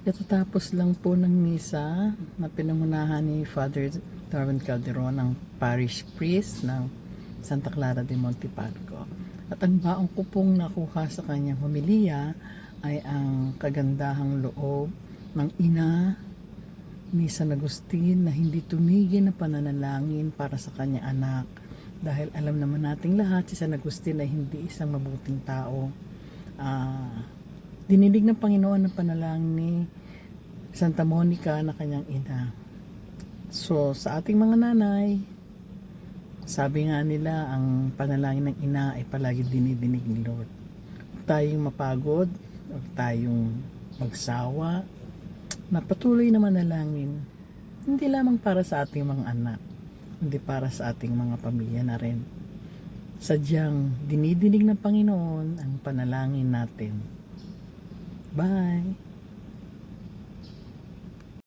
Katatapos lang po ng misa na pinangunahan ni Father Darwin Calderon, ng parish priest ng Santa Clara de Monteparco. At ang baong ko pong nakuha sa kanyang homilya ay ang kagandahang loob ng ina ni San Agustin na hindi tumigil na pananalangin para sa kanyang anak. Dahil alam naman nating lahat, si San Agustin ay hindi isang mabuting tao. Dinidig ng Panginoon ng panalangin ni Santa Monica na kanyang ina. So, sa ating mga nanay, sabi nga nila, ang panalangin ng ina ay palagi dinidinig ni Lord. Huwag tayong mapagod, huwag tayong magsawa, na patuloy na manalangin, hindi lamang para sa ating mga anak, hindi para sa ating mga pamilya na rin. Sadyang dinidinig ng Panginoon ang panalangin natin. Bye!